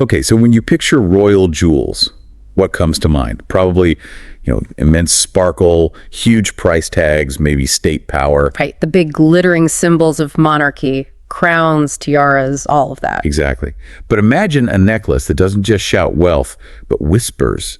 Okay, so when you picture royal jewels, what comes to mind? Probably, immense sparkle, huge price tags, maybe state power. Right, the big glittering symbols of monarchy, crowns, tiaras, all of that. Exactly. But imagine a necklace that doesn't just shout wealth, but whispers,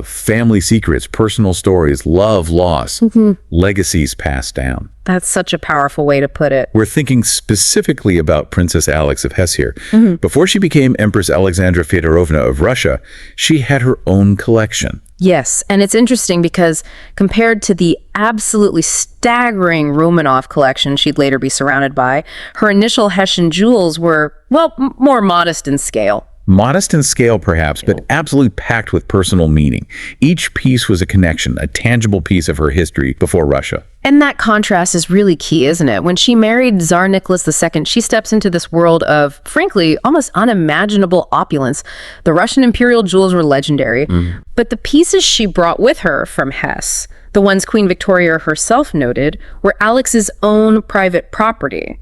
family secrets, personal stories, love, loss, legacies passed down. That's such a powerful way to put it. We're thinking specifically about Princess Alix of Hesse here. Before she became Empress Alexandra Feodorovna of Russia, she had her own collection. Yes, and it's interesting because compared to the absolutely staggering Romanov collection she'd later be surrounded by, her initial Hessian jewels were, well, more modest in scale. Modest in scale, perhaps, but absolutely packed with personal meaning. Each piece was a connection, a tangible piece of her history before Russia. And that contrast is really key, isn't it? When she married Tsar Nicholas II, she steps into this world of, frankly, almost unimaginable opulence. The Russian imperial jewels were legendary, but the pieces she brought with her from Hesse, the ones Queen Victoria herself noted, were Alix's own private property.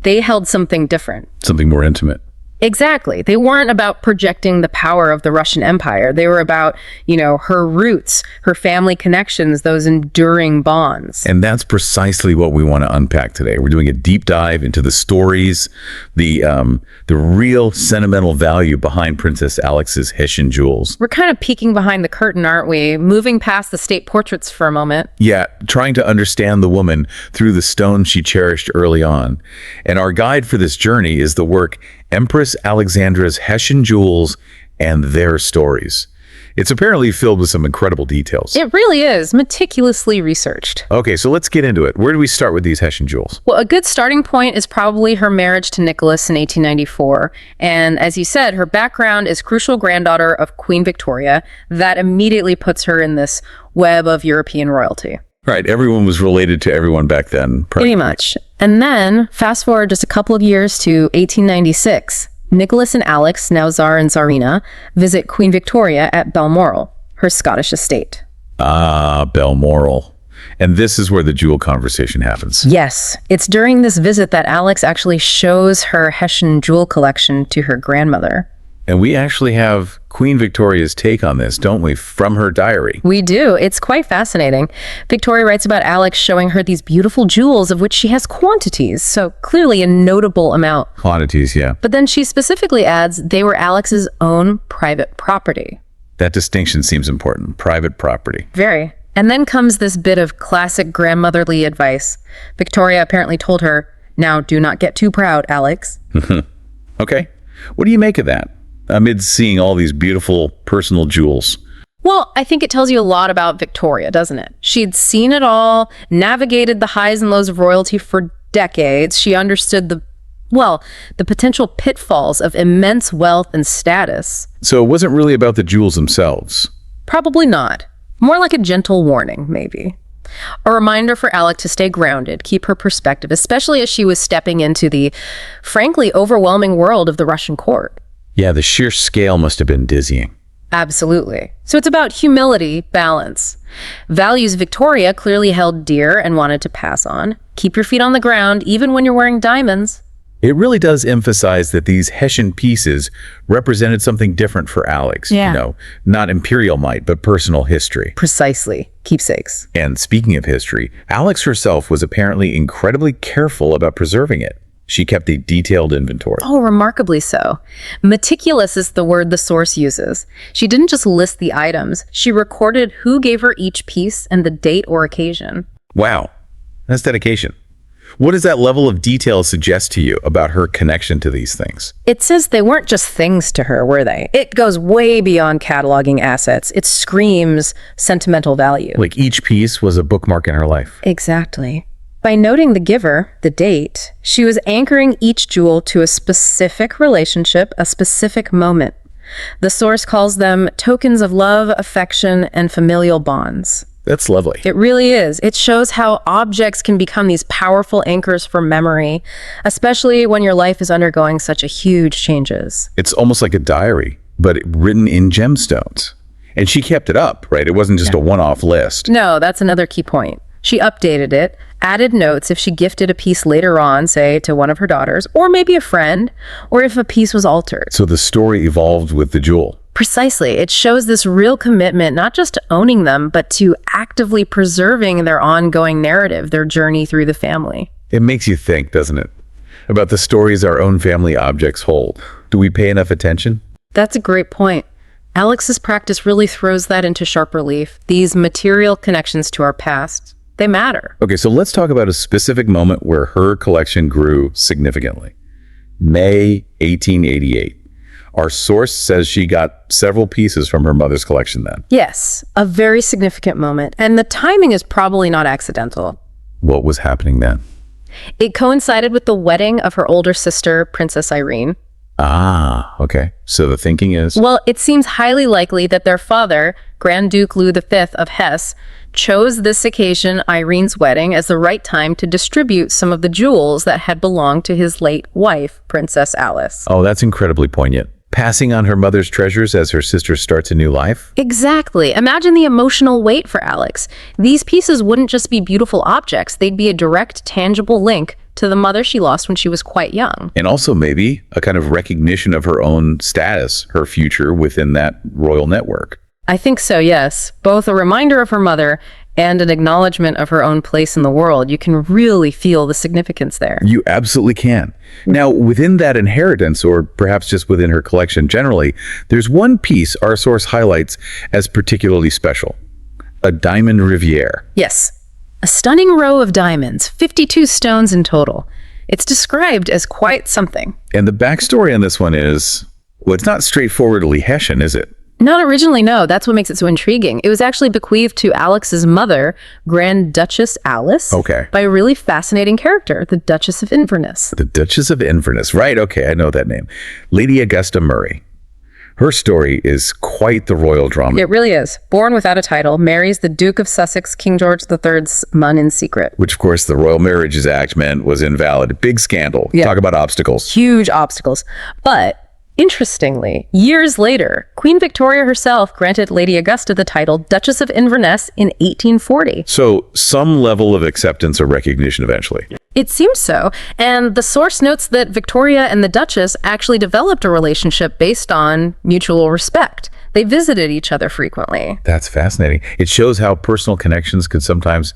They held something different. Something more intimate. Exactly. They weren't about projecting the power of the Russian Empire. They were about, her roots, her family connections, those enduring bonds. And that's precisely what we want to unpack today. We're doing a deep dive into the stories, the real sentimental value behind Princess Alix's Hessian jewels. We're kind of peeking behind the curtain, aren't we? Moving past the state portraits for a moment. Yeah, trying to understand the woman through the stones she cherished early on. And our guide for this journey is the work Empress Alexandra's Hessian Jewels and Their Stories. It's apparently filled with some incredible details. It really is, meticulously researched. Okay, so let's get into it. Where do we start with these Hessian jewels? Well, a good starting point is probably her marriage to Nicholas in 1894. And as you said, her background is crucial granddaughter of Queen Victoria. That immediately puts her in this web of European royalty. Right, everyone was related to everyone back then. Pretty much. And then, fast forward just a couple of years to 1896. Nicholas and Alix, now Tsar and Tsarina, visit Queen Victoria at Balmoral, her Scottish estate. Ah, Balmoral. And this is where the jewel conversation happens. Yes. It's during this visit that Alix actually shows her Hessian jewel collection to her grandmother. And we actually have Queen Victoria's take on this, don't we, from her diary? We do. It's quite fascinating. Victoria writes about Alix showing her these beautiful jewels of which she has quantities, so clearly a notable amount. Quantities, yeah. But then she specifically adds they were Alix's own private property. That distinction seems important. Private property. Very. And then comes this bit of classic grandmotherly advice. Victoria apparently told her, "Now do not get too proud, Alix." Okay. What do you make of that? Amid seeing all these beautiful personal jewels. Well, I think it tells you a lot about Victoria, doesn't it? She'd seen it all, navigated the highs and lows of royalty for decades. She understood the potential pitfalls of immense wealth and status. So it wasn't really about the jewels themselves. Probably not. More like a gentle warning, maybe. A reminder for Alix to stay grounded, keep her perspective, especially as she was stepping into the, frankly, overwhelming world of the Russian court. Yeah, the sheer scale must have been dizzying. Absolutely. So it's about humility, balance. Values Victoria clearly held dear and wanted to pass on. Keep your feet on the ground, even when you're wearing diamonds. It really does emphasize that these Hessian pieces represented something different for Alix. Yeah. Not imperial might, but personal history. Precisely. Keepsakes. And speaking of history, Alix herself was apparently incredibly careful about preserving it. She kept a detailed inventory. Oh, remarkably so. Meticulous is the word the source uses. She didn't just list the items. She recorded who gave her each piece and the date or occasion. Wow. That's dedication. What does that level of detail suggest to you about her connection to these things? It says they weren't just things to her, were they? It goes way beyond cataloging assets. It screams sentimental value. Like each piece was a bookmark in her life. Exactly. By noting the giver, the date, she was anchoring each jewel to a specific relationship, a specific moment. The source calls them tokens of love, affection, and familial bonds. That's lovely. It really is. It shows how objects can become these powerful anchors for memory, especially when your life is undergoing such a huge changes. It's almost like a diary, but written in gemstones. And she kept it up, right? It wasn't just a one-off list. No, that's another key point. She updated it, added notes if she gifted a piece later on, say, to one of her daughters, or maybe a friend, or if a piece was altered. So the story evolved with the jewel. Precisely. It shows this real commitment, not just to owning them, but to actively preserving their ongoing narrative, their journey through the family. It makes you think, doesn't it? About the stories our own family objects hold. Do we pay enough attention? That's a great point. Alix's practice really throws that into sharp relief. These material connections to our past, they matter. Okay, so let's talk about a specific moment where her collection grew significantly. May 1888. Our source says she got several pieces from her mother's collection then. Yes, a very significant moment. And the timing is probably not accidental. What was happening then? It coincided with the wedding of her older sister, Princess Irene. Ah, okay. So the thinking is... Well, it seems highly likely that their father, Grand Duke Louis V of Hesse, chose this occasion, Irene's wedding, as the right time to distribute some of the jewels that had belonged to his late wife, Princess Alix. Oh, that's incredibly poignant. Passing on her mother's treasures as her sister starts a new life? Exactly. Imagine the emotional weight for Alix. These pieces wouldn't just be beautiful objects, they'd be a direct, tangible link to the mother she lost when she was quite young. And also maybe a kind of recognition of her own status, her future within that royal network. I think so, yes. Both a reminder of her mother and an acknowledgement of her own place in the world. You can really feel the significance there. You absolutely can. Now, within that inheritance, or perhaps just within her collection generally, there's one piece our source highlights as particularly special. A diamond riviere. Yes. A stunning row of diamonds, 52 stones in total. It's described as quite something. And the backstory on this one is, well, it's not straightforwardly Hessian, is it? Not originally, no. That's what makes it so intriguing. It was actually bequeathed to Alix's mother, Grand Duchess Alice, by a really fascinating character, the Duchess of Inverness. The Duchess of Inverness. Right, okay, I know that name. Lady Augusta Murray. Her story is quite the royal drama. It really is. Born without a title, marries the Duke of Sussex, King George III's son in secret. Which, of course, the Royal Marriages Act meant was invalid. Big scandal. Yeah. Talk about obstacles. Huge obstacles. But interestingly, years later, Queen Victoria herself granted Lady Augusta the title Duchess of Inverness in 1840. So some level of acceptance or recognition eventually. It seems so. And the source notes that Victoria and the Duchess actually developed a relationship based on mutual respect. They visited each other frequently. That's fascinating. It shows how personal connections could sometimes,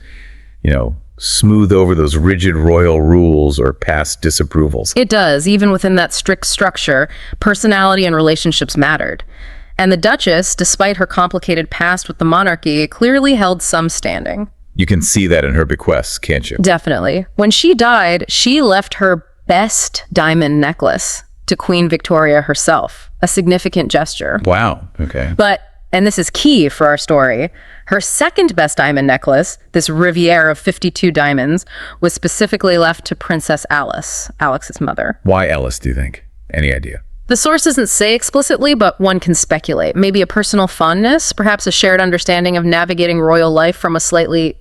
smooth over those rigid royal rules or past disapprovals. It does. Even within that strict structure, personality and relationships mattered. And the Duchess, despite her complicated past with the monarchy, clearly held some standing. You can see that in her bequests, can't you? Definitely. When she died, she left her best diamond necklace to Queen Victoria herself, a significant gesture. Wow. Okay. But, and this is key for our story, her second best diamond necklace, this riviere of 52 diamonds, was specifically left to Princess Alice, Alix's mother. Why Alice, do you think? Any idea? The source doesn't say explicitly, but one can speculate. Maybe a personal fondness, perhaps a shared understanding of navigating royal life from a slightly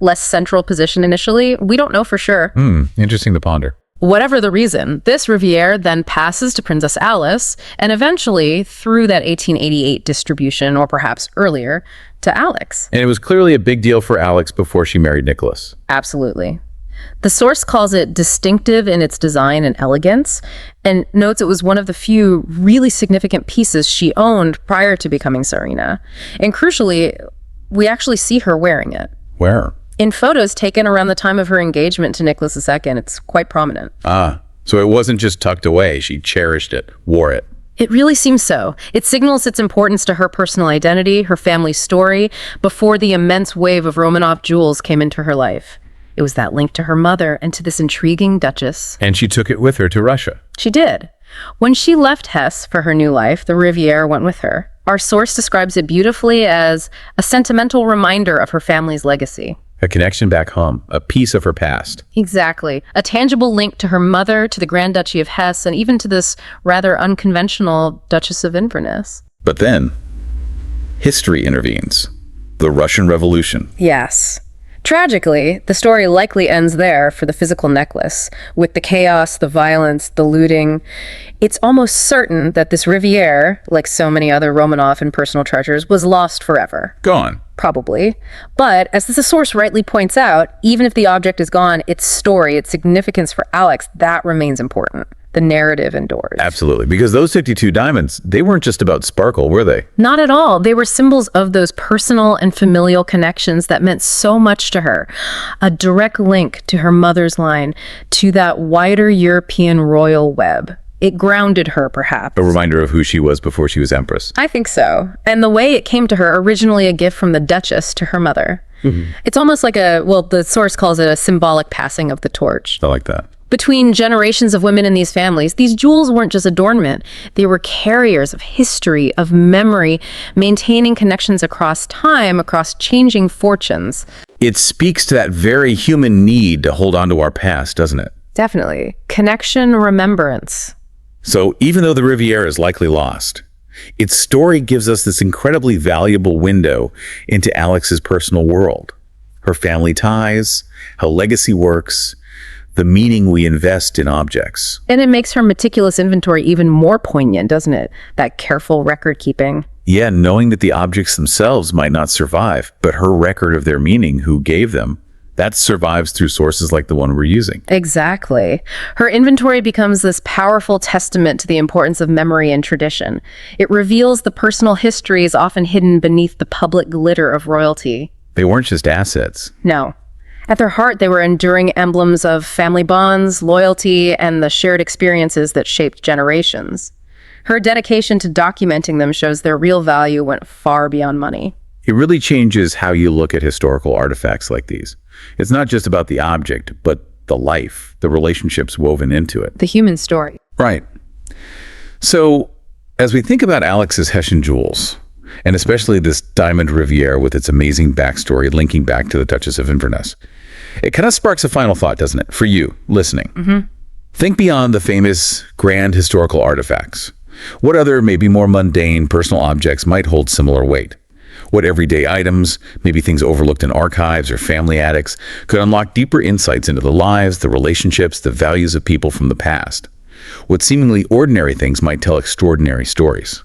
less central position initially. We don't know for sure. Interesting to ponder. Whatever the reason, this riviere then passes to Princess Alice, and eventually, through that 1888 distribution, or perhaps earlier, to Alix. And it was clearly a big deal for Alix before she married Nicholas. Absolutely. The source calls it distinctive in its design and elegance, and notes it was one of the few really significant pieces she owned prior to becoming Tsarina. And crucially, we actually see her wearing it. Where? In photos taken around the time of her engagement to Nicholas II, it's quite prominent. Ah, so it wasn't just tucked away. She cherished it, wore it. It really seems so. It signals its importance to her personal identity, her family's story, before the immense wave of Romanov jewels came into her life. It was that link to her mother and to this intriguing duchess. And she took it with her to Russia. She did. When she left Hesse for her new life, the Riviere went with her. Our source describes it beautifully as a sentimental reminder of her family's legacy. A connection back home, a piece of her past. Exactly. A tangible link to her mother, to the Grand Duchy of Hesse, and even to this rather unconventional Duchess of Inverness. But then, history intervenes. The Russian Revolution. Yes. Tragically, the story likely ends there for the physical necklace, with the chaos, the violence, the looting. It's almost certain that this Riviere, like so many other Romanov and personal treasures, was lost forever. Gone. Probably. But as the source rightly points out, even if the object is gone, its story, its significance for Alix, that remains important. The narrative endures. Absolutely. Because those 52 diamonds, they weren't just about sparkle, were they? Not at all. They were symbols of those personal and familial connections that meant so much to her. A direct link to her mother's line, to that wider European royal web. It grounded her, perhaps. A reminder of who she was before she was empress. I think so. And the way it came to her, originally a gift from the Duchess to her mother. It's almost like the source calls it a symbolic passing of the torch. I like that. Between generations of women in these families, these jewels weren't just adornment. They were carriers of history, of memory, maintaining connections across time, across changing fortunes. It speaks to that very human need to hold on to our past, doesn't it? Definitely. Connection, remembrance. So even though the Riviera is likely lost, its story gives us this incredibly valuable window into Alix's personal world. Her family ties, how legacy works, the meaning we invest in objects. And it makes her meticulous inventory even more poignant, doesn't it? That careful record keeping. Yeah, knowing that the objects themselves might not survive, but her record of their meaning, who gave them, that survives through sources like the one we're using. Exactly. Her inventory becomes this powerful testament to the importance of memory and tradition. It reveals the personal histories often hidden beneath the public glitter of royalty. They weren't just assets. No. At their heart, they were enduring emblems of family bonds, loyalty, and the shared experiences that shaped generations. Her dedication to documenting them shows their real value went far beyond money. It really changes how you look at historical artifacts like these. It's not just about the object, but the life, the relationships woven into it. The human story. Right. So, as we think about Alix's Hessian jewels, and especially this diamond Riviera with its amazing backstory linking back to the Duchess of Inverness, it kind of sparks a final thought, doesn't it, for you listening? Think beyond the famous grand historical artifacts. What other, maybe more mundane personal objects might hold similar weight? What everyday items, maybe things overlooked in archives or family attics, could unlock deeper insights into the lives, the relationships, the values of people from the past? What seemingly ordinary things might tell extraordinary stories?